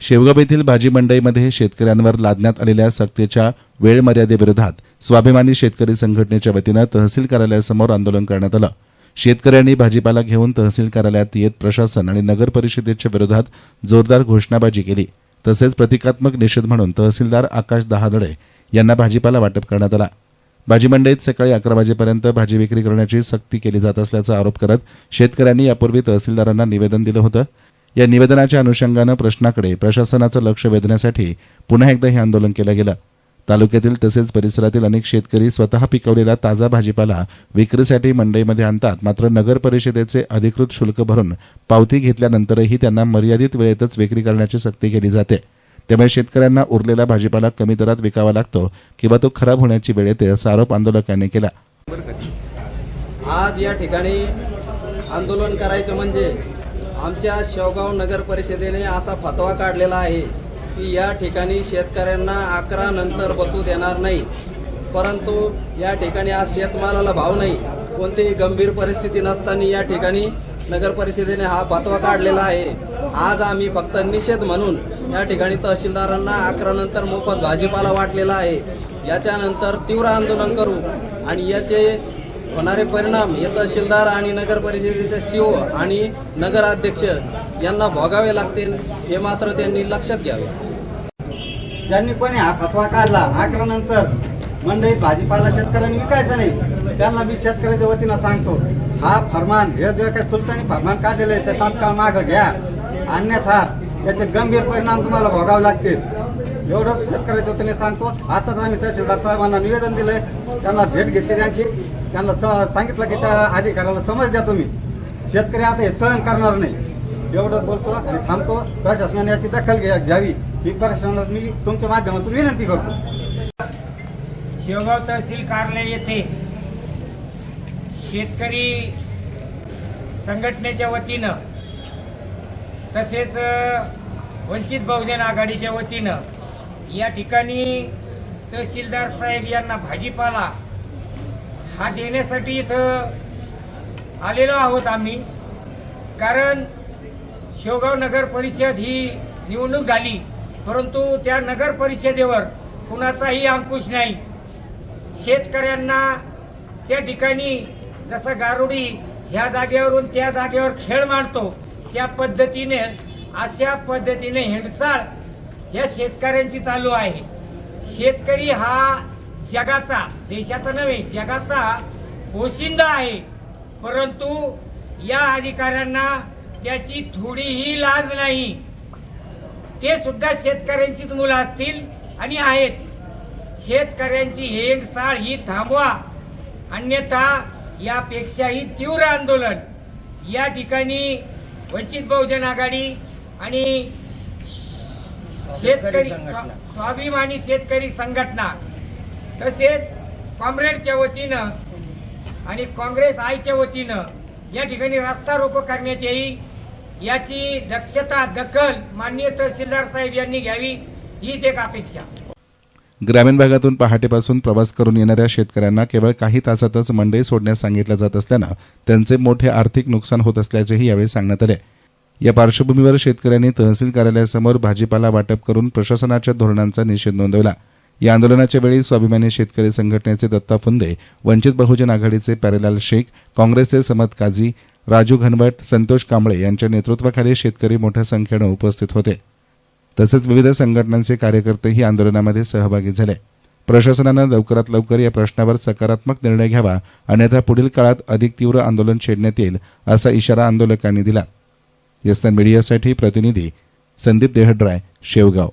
शेवगाव येथील भाजी मंडईमध्ये शेतकऱ्यांवर लादण्यात आलेल्या सक्तीच्या वेळ मर्यादेविरोधात स्वाभिमानी शेतकरी संघटनेच्या वतीनं तहसील कार्यालयासमोर आंदोलन करण्यात आलं। शेतकऱ्यांनी भाजीपाला घेऊन तहसील कार्यालयात येत प्रशासन आणि नगर परिषदेच्या विरोधात जोरदार घोषणाबाजी केली। तसेच प्रतिकात्मक निषेध म्हणून तहसीलदार आकाश दहादडे यांना भाजीपाला वाटप करण्यात आला। भाजी मंडईत सकाळी 11 वाजेपर्यंत भाजी विक्री करण्याची सक्ती केली जात असल्याचा आरोप करत शेतकऱ्यांनी यापूर्वी तहसीलदारांना निवेदन दिलं होतं। या निवेदनाच्या अनुषंगानं प्रश्नाकडे प्रशासनाचं लक्ष वेधण्यासाठी पुन्हा एकदा हे आंदोलन केलं गेलं। तालुक्यातील तसेच परिसरातील अनेक शेतकरी स्वतः पिकवलेला ताजा भाजीपाला विक्रीसाठी मंडईमध्ये आणतात, मात्र नगर परिषदेचे अधिकृत शुल्क भरून पावती घेतल्यानंतरही त्यांना मर्यादित वेळेतच विक्री करण्याची सक्ती केली जाते। त्यामुळे शेतकऱ्यांना उरलेला भाजीपाला कमी दरात विकावा लागतो किंवा तो खराब होण्याची वेळ येते, असा आरोप आंदोलकांनी केला। आज या ठिकाणी आंदोलन करायचं म्हणजे आमच्या शेवगाव नगर परिषदेने असा फतवा काढलेला आहे की या ठिकाणी शेतकऱ्यांना 11 नंतर बसू देणार नाही। परंतु या ठिकाणी आज शेतमालाला भाव नाही, कोणतीही गंभीर परिस्थिती नसताना या ठिकाणी नगर परिषदेने हा फतवा काढलेला आहे। आज आम्ही फक्त निषेध म्हणून या ठिकाणी तहसीलदारांना 11 नंतर मोफत भाजीपाला वाटलेला आहे। याच्यानंतर तीव्र आंदोलन करू आणि याचे होणारे परिणाम हे तहसीलदार आणि नगर परिषदेचे सीओ आणि नगराध्यक्ष यांना भोगावे लागतील, हे मात्र त्यांनी लक्षात घ्यावे। ज्यांनी पण हा फतवा काढला 11 नंतर मंडईत भाजीपाला शेतकऱ्यांनी विकायचा नाही, त्यांना मी शेतकऱ्याच्या वतीनं सांगतो, हा फरमान हे जे काही सुलतानी फरमान काढलेलं आहे ते तात्काळ मागं घ्या, अन्यथा याचे गंभीर परिणाम तुम्हाला भोगावे लागतील। एवढंच शेतकऱ्याच्या वतीने सांगतो। आताच आम्ही तहसीलदार साहेबांना निवेदन दिलंय, त्यांना भेट घेतली त्यांची, त्यांना सांगितलं की त्या अधिकाऱ्याला समज द्या तुम्ही, शेतकरी आता हे सहन करणार नाही। एवढं बोलतो आणि थांबतो। प्रशासनाने याची दखल घ्यावी ही प्रशासनाला मी तुमच्या माध्यमातून विनंती करतो। शेवगाव तहसील कार्यालय येथे शेतकरी संघटनेच्या वतीनं तसेच वंचित बहुजन आघाडीच्या वतीनं या ठिकाणी तहसीलदार साहेब यांना भाजीपाला हा देण्यासाठी इथं आलेलो आहोत आम्ही। कारण शेवगाव नगर परिषद ही निवडणूक झाली, परंतु त्या नगर परिषदेवर कुणाचाही अंकुश नाही। शेतकऱ्यांना त्या ठिकाणी जसं गारुडी ह्या जागेवरून त्या जागेवर खेळ मांडतो त्या पद्धतीने अशा पद्धतीने हेंडसाळ या शेतकऱ्यांची चालू आहे। शेतकरी हा जगाचा, देशाचा नव्हे जगाचा पोशिंदा आहे, परंतु या अधिकाऱ्यांना त्याची थोडीही लाज नाही। ते सुद्धा शेतकऱ्यांचीच मुलं असतील आणि आहेत। शेतकऱ्यांची हेंडसाळ ही थांबवा, अन्यथा यापेक्षाही तीव्र आंदोलन या ठिकाणी वंचित बहुजन आघाडी आणि शेतकरी स्वाभिमानी शेतकरी संघटना तसेच कॉम्रेडच्या वतीनं आणि काँग्रेस आयच्या वतीनं या ठिकाणी रस्ता रोको करण्यात येईल, याची दखल माननीय तहसीलदार साहेब यांनी घ्यावी, हीच एक अपेक्षा। ग्रामीण भागातून पहाटेपासून प्रवास करून येणाऱ्या शेतकऱ्यांना केवळ काही तासातच मंडई सोडण्यास सांगितलं जात असल्यानं त्यांचे मोठे आर्थिक नुकसान होत असल्याचेही यावेळी सांगण्यात आले। या पार्श्वभूमीवर शेतकऱ्यांनी तहसील कार्यालयासमोर भाजीपाला वाटप करून प्रशासनाच्या धोरणांचा निषेध नोंदवला। या आंदोलनाच्या वेळी स्वाभिमानी शेतकरी संघटनेचे दत्ता फुंदे, वंचित बहुजन आघाडीचे प्यारेलाल शेख, काँग्रेसचे समद काझी, राजू घनवट, संतोष कांबळे यांच्या नेतृत्वाखाली शेतकरी मोठ्या संख्येनं उपस्थित होते। तसेच विविध संघटनांचे कार्यकर्तेही आंदोलनामध्ये सहभागी झाले। प्रशासनानं लवकरात लवकर या प्रश्नावर सकारात्मक निर्णय घ्यावा, अन्यथा पुढील काळात अधिक तीव्र आंदोलन छेडण्यात येईल, असा इशारा आंदोलकांनी दिला। यस्तान मीडियासाठी प्रतिनिधी संदीप देहड्राय, शेवगाव।